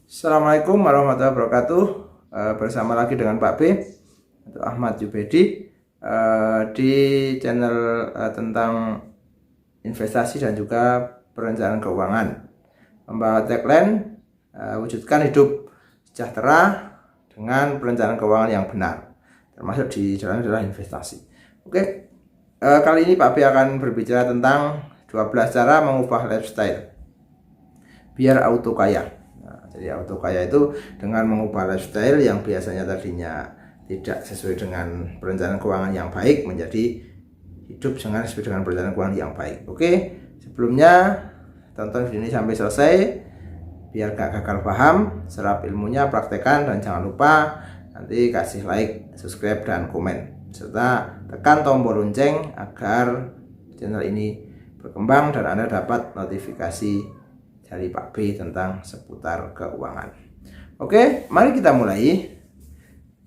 Assalamualaikum warahmatullahi wabarakatuh. Bersama lagi dengan Pak B atau Ahmad Jubedi di channel tentang investasi dan juga perencanaan keuangan. Membawa tagline wujudkan hidup sejahtera dengan perencanaan keuangan yang benar, termasuk di dalamnya adalah investasi. Oke, kali ini Pak B akan berbicara tentang 12 cara mengubah lifestyle biar auto kaya. Jadi auto kaya itu dengan mengubah lifestyle yang biasanya tadinya tidak sesuai dengan perencanaan keuangan yang baik menjadi hidup sesuai dengan perencanaan keuangan yang baik. Oke, sebelumnya tonton video ini sampai selesai biar gak gagal paham, serap ilmunya, praktekkan, dan jangan lupa nanti kasih like, subscribe, dan komen serta tekan tombol lonceng agar channel ini berkembang dan Anda dapat notifikasi dari Pak B tentang seputar keuangan. Oke, mari kita mulai.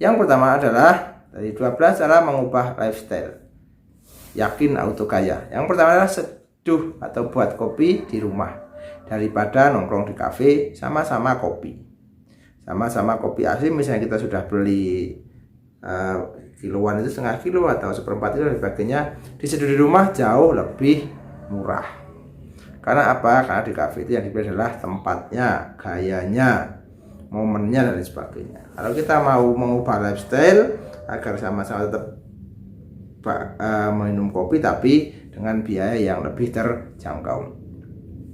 Yang pertama adalah dari 12 cara mengubah lifestyle yakin auto kaya. Yang pertama adalah seduh atau buat kopi di rumah daripada nongkrong di kafe sama-sama kopi. Sama-sama kopi asli, misalnya kita sudah beli kiloan itu setengah kilo atau seperempat kilo dan sebagainya, diseduh di rumah jauh lebih murah. Karena apa? Karena di kafe itu yang dipilih adalah tempatnya, gayanya, momennya, dan sebagainya. Kalau kita mau mengubah lifestyle agar sama-sama tetap minum kopi tapi dengan biaya yang lebih terjangkau.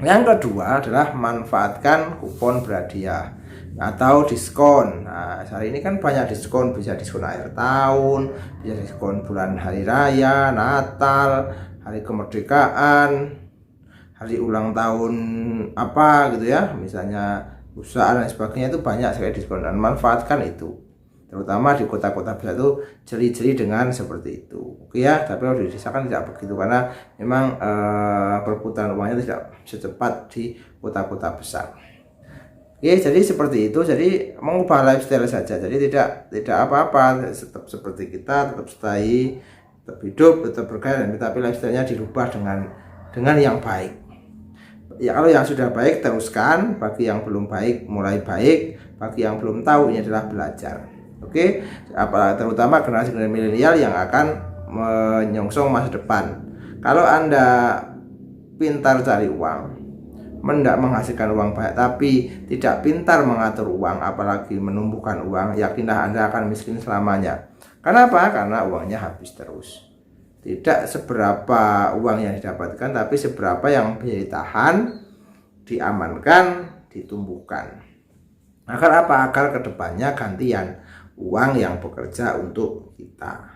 Yang kedua adalah manfaatkan kupon berhadiah atau diskon. Nah, hari ini kan banyak diskon, bisa diskon akhir tahun, bisa diskon bulan hari raya, Natal, hari kemerdekaan, hari ulang tahun apa gitu ya, misalnya usaha dan sebagainya, itu banyak sekali diskon, dan manfaatkan itu, terutama di kota-kota besar itu jeli-jeli dengan seperti itu. Oke ya, tapi kalau di desa kan tidak begitu karena memang perputaran uangnya tidak secepat di kota-kota besar. Oke, jadi seperti itu. Jadi mengubah lifestyle saja, jadi tidak apa-apa, tetap seperti kita, tetap stay, tetap hidup, tetap bergaya, tapi lifestyle-nya dirubah dengan yang baik. Ya, kalau yang sudah baik teruskan, bagi yang belum baik mulai baik, bagi yang belum tahu ini adalah belajar. Oke, terutama generasi milenial yang akan menyongsong masa depan. Kalau Anda pintar cari uang, menghasilkan uang banyak, tapi tidak pintar mengatur uang, apalagi menumbuhkan uang, yakinlah Anda akan miskin selamanya. Kenapa? Karena uangnya habis terus. Tidak seberapa uang yang didapatkan, tapi seberapa yang bisa ditahan, diamankan, ditumbuhkan. Agar apa? Agar kedepannya gantian uang yang bekerja untuk kita.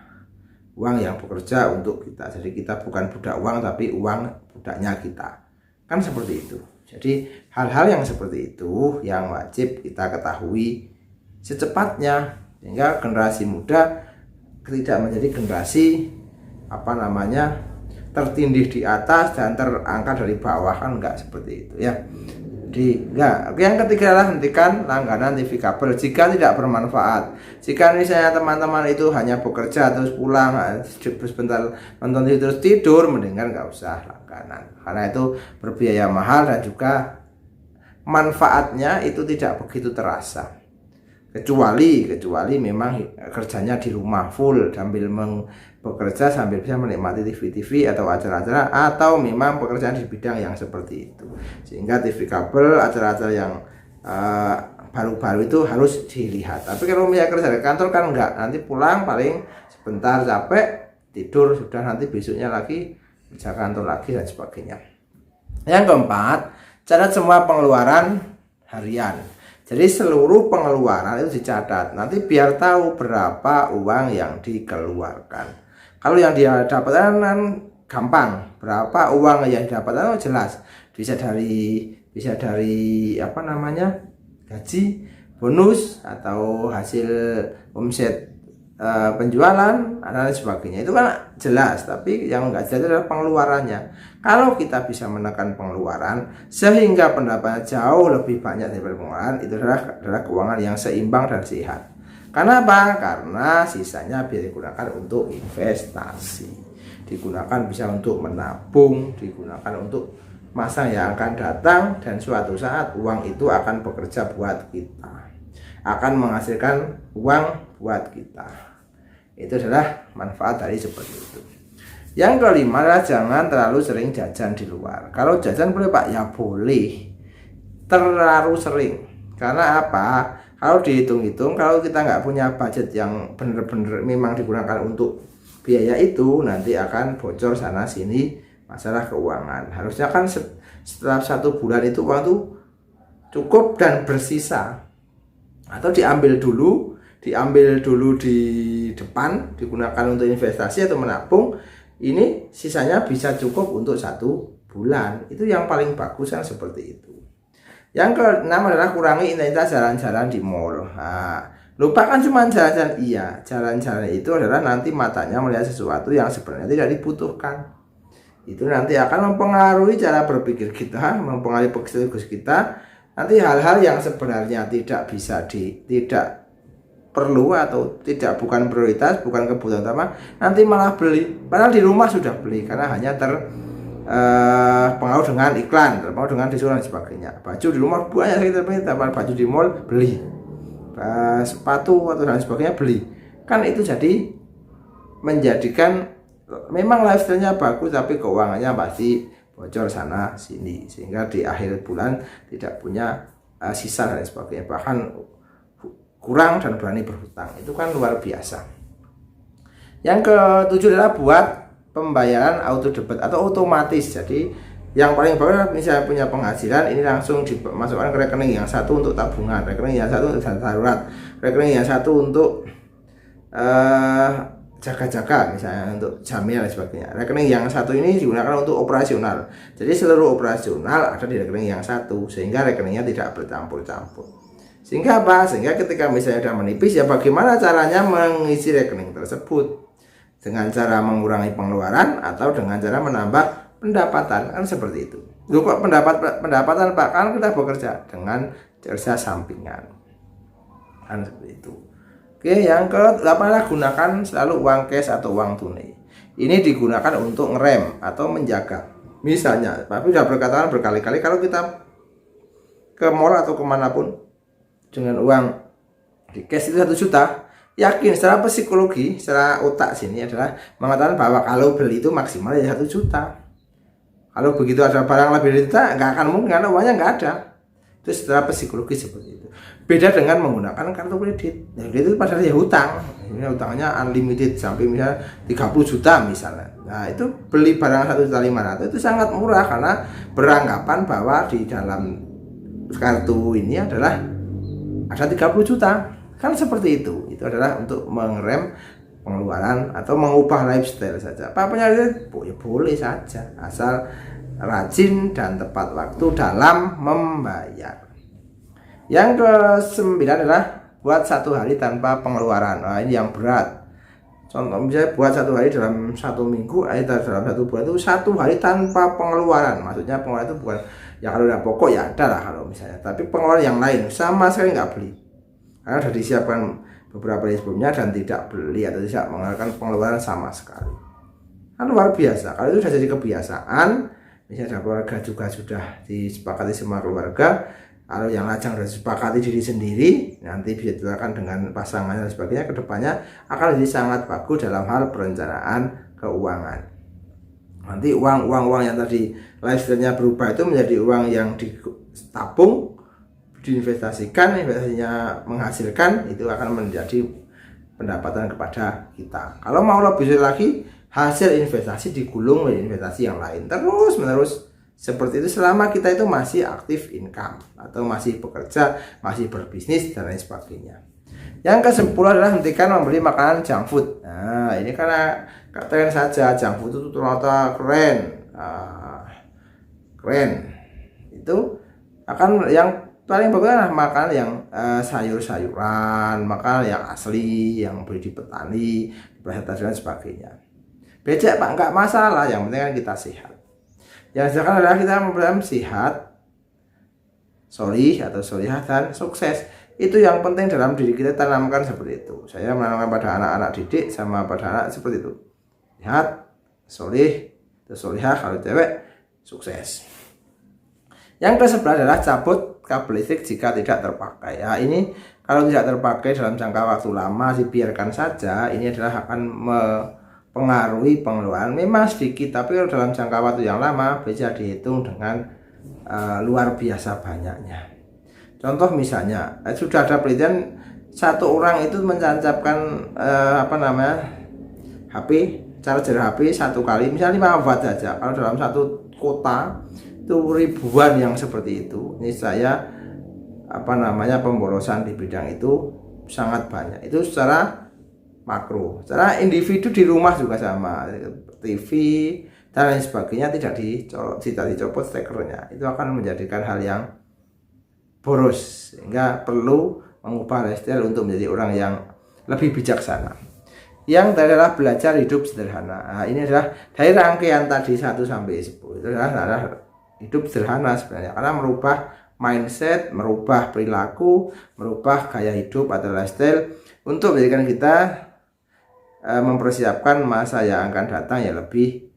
Uang yang bekerja untuk kita. Jadi kita bukan budak uang, tapi uang budaknya kita. Kan seperti itu. Jadi hal-hal yang seperti itu yang wajib kita ketahui secepatnya, sehingga generasi muda tidak menjadi generasi tertindih di atas dan terangkat dari bawah, kan enggak seperti itu ya. Jadi enggak. Yang ketiga adalah hentikan langganan TV kabel jika tidak bermanfaat. Jika misalnya teman-teman itu hanya bekerja terus pulang sebentar nonton TV terus tidur, mendingan enggak usah langganan, karena itu berbiaya mahal dan juga manfaatnya itu tidak begitu terasa. Kecuali memang kerjanya di rumah full sambil bekerja sambil bisa menikmati TV atau acara-acara, atau memang pekerjaan di bidang yang seperti itu, sehingga TV kabel, acara-acara yang baru-baru itu harus dilihat. Tapi kalau misalnya kerja di kantor kan enggak, nanti pulang paling sebentar capek tidur, sudah nanti besoknya lagi kerja kantor lagi dan sebagainya. Yang keempat, catat semua pengeluaran harian. Jadi seluruh pengeluaran itu dicatat, nanti biar tahu berapa uang yang dikeluarkan. Kalau yang dia dapatkan kan gampang, berapa uang yang didapatkan jelas, bisa dari gaji, bonus, atau hasil omset penjualan dan sebagainya, itu kan jelas. Tapi yang enggak jelas adalah pengeluarannya. Kalau kita bisa menekan pengeluaran sehingga pendapatan jauh lebih banyak daripada pengeluaran, itu adalah keuangan yang seimbang dan sehat. Karena apa? Karena sisanya bisa digunakan untuk investasi, digunakan bisa untuk menabung, digunakan untuk masa yang akan datang, dan suatu saat uang itu akan bekerja buat kita, akan menghasilkan uang buat kita. Itu adalah manfaat dari seperti itu. Yang kelima adalah jangan terlalu sering jajan di luar. Kalau jajan boleh Pak, ya boleh. Terlalu sering. Karena apa? Kalau dihitung-hitung, kalau kita nggak punya budget yang benar-benar memang digunakan untuk biaya itu, nanti akan bocor sana sini masalah keuangan. Harusnya kan setelah 1 bulan itu uang itu cukup dan bersisa. Atau diambil dulu di depan, digunakan untuk investasi atau menabung. Ini sisanya bisa cukup untuk 1 bulan. Itu yang paling bagus kan seperti itu. Yang keenam adalah kurangi intensitas jalan-jalan di mall. Nah, lupakan cuma jalan-jalan. Iya, jalan-jalan itu adalah nanti matanya melihat sesuatu yang sebenarnya tidak dibutuhkan. Itu nanti akan mempengaruhi cara berpikir kita, mempengaruhi psikologi kita. Nanti hal-hal yang sebenarnya tidak perlu atau bukan prioritas, bukan kebutuhan utama, nanti malah beli. Padahal di rumah sudah beli karena hanya terpengaruh dengan iklan, terpengaruh dengan disuruh dan sebagainya. Baju di rumah banyak sekali, tapi baju di mall beli, sepatu atau dan sebagainya beli. Kan itu jadi menjadikan memang lifestyle-nya bagus, tapi keuangannya pasti bocor sana sini, sehingga di akhir bulan tidak punya sisa dan sebagainya, bahkan kurang dan berani berhutang. Itu kan luar biasa. Yang ketujuh adalah buat pembayaran auto debit atau otomatis. Jadi yang paling bagus misalnya punya penghasilan, ini langsung dimasukkan ke rekening yang satu untuk tabungan, rekening yang satu untuk dana darurat, rekening yang satu untuk jaga-jaga misalnya untuk jaminan dan sebagainya. Rekening yang satu ini digunakan untuk operasional. Jadi seluruh operasional ada di rekening yang satu, sehingga rekeningnya tidak bercampur-campur. Sehingga apa? Sehingga ketika misalnya sudah menipis, ya bagaimana caranya mengisi rekening tersebut? Dengan cara mengurangi pengeluaran atau dengan cara menambah pendapatan, kan seperti itu. Loh, kok pendapatan Pak? Kan kita bekerja dengan kerja sampingan, kan seperti itu. Oke, yang ke-8 adalah gunakan selalu uang cash atau uang tunai. Ini digunakan untuk ngerem atau menjaga. Misalnya, tapi sudah berkatakan berkali-kali, kalau kita ke mall atau kemanapun dengan uang di cash itu 1 juta, yakin secara psikologi, secara otak sini adalah mengatakan bahwa kalau beli itu maksimal ya 1 juta. Kalau begitu ada barang lebih dari juta, nggak akan mungkin karena uangnya nggak ada. Itu secara psikologi seperti itu. Beda dengan menggunakan kartu kredit. Nah, itu padahal ya hutang. Ini hutangnya unlimited sampai misalnya 30 juta misalnya. Nah, itu beli barang 1.500.000 itu sangat murah karena beranggapan bahwa di dalam kartu ini adalah ada 30 juta. Kan seperti itu. Itu adalah untuk mengerem pengeluaran atau mengubah lifestyle saja. Pak penyakit ya boleh saja, asal rajin dan tepat waktu dalam membayar. Yang ke-9 adalah buat 1 hari tanpa pengeluaran. Nah, ini yang berat. Contoh misalnya buat 1 hari dalam 1 minggu, dalam 1 bulan itu 1 hari tanpa pengeluaran. Maksudnya pengeluaran itu bukan ya kalau udah pokok ya ada lah kalau misalnya, tapi pengeluaran yang lain sama sekali nggak beli karena sudah disiapkan beberapa hari sebelumnya dan tidak beli atau tidak mengeluarkan pengeluaran sama sekali. Kan luar biasa. Kalau itu sudah jadi kebiasaan, misalnya keluarga juga sudah disepakati semua keluarga, kalau yang lajang sudah disepakati diri sendiri, nanti bisa dilakukan dengan pasangan dan sebagainya, kedepannya akan jadi sangat bagus dalam hal perencanaan keuangan. Nanti uang yang tadi lifestyle-nya berubah itu menjadi uang yang ditabung, diinvestasikan, investasinya menghasilkan, itu akan menjadi pendapatan kepada kita. Kalau mau lebih lagi, hasil investasi digulung menjadi investasi yang lain, terus menerus seperti itu selama kita itu masih aktif income atau masih bekerja, masih berbisnis dan lain sebagainya. Yang ke-10 adalah hentikan membeli makanan junk food. Nah, ini karena tren saja, junk food itu ternyata keren. Keren. Itu akan yang paling bagus adalah makanan yang sayur-sayuran, makanan yang asli, yang beli di petani, di pasar dan sebagainya. Becek Pak, enggak masalah, yang penting kan kita sehat. Yang sekarang adalah kita memperoleh sehat, solih atau solihah dan sukses. Itu yang penting dalam diri kita tanamkan seperti itu. Saya menanamkan pada anak-anak didik sama pada anak seperti itu. Sehat, solih, solihah, kalau cewek sukses. Yang ke-11 adalah cabut kabel listrik jika tidak terpakai. Ya, ini kalau tidak terpakai dalam jangka waktu lama dibiarkan saja, ini adalah akan mempengaruhi pengeluaran memang sedikit, tapi kalau dalam jangka waktu yang lama bisa dihitung dengan luar biasa banyaknya. Contoh misalnya sudah ada penelitian satu orang itu menancapkan HP, charger HP satu kali misalnya 5 watt saja. Kalau dalam satu kota itu ribuan yang seperti itu. Ini saya pemborosan di bidang itu sangat banyak. Itu secara makro. Secara individu di rumah juga sama, TV dan lain sebagainya tidak dicopot stekernya. Itu akan menjadikan hal yang boros, sehingga perlu mengubah lifestyle untuk menjadi orang yang lebih bijaksana. Yang adalah belajar hidup sederhana. Nah, ini adalah dari rangkaian tadi 1 sampai 10. Itu adalah hidup sederhana sebenarnya, karena merubah mindset, merubah perilaku, merubah gaya hidup atau lifestyle untuk menjadikan kita mempersiapkan masa yang akan datang yang lebih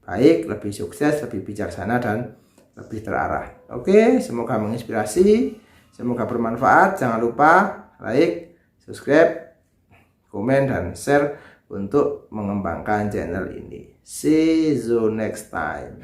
baik, lebih sukses, lebih bijaksana dan lebih terarah. Oke, semoga menginspirasi, semoga bermanfaat. Jangan lupa like, subscribe, komen, dan share untuk mengembangkan channel ini. See you next time.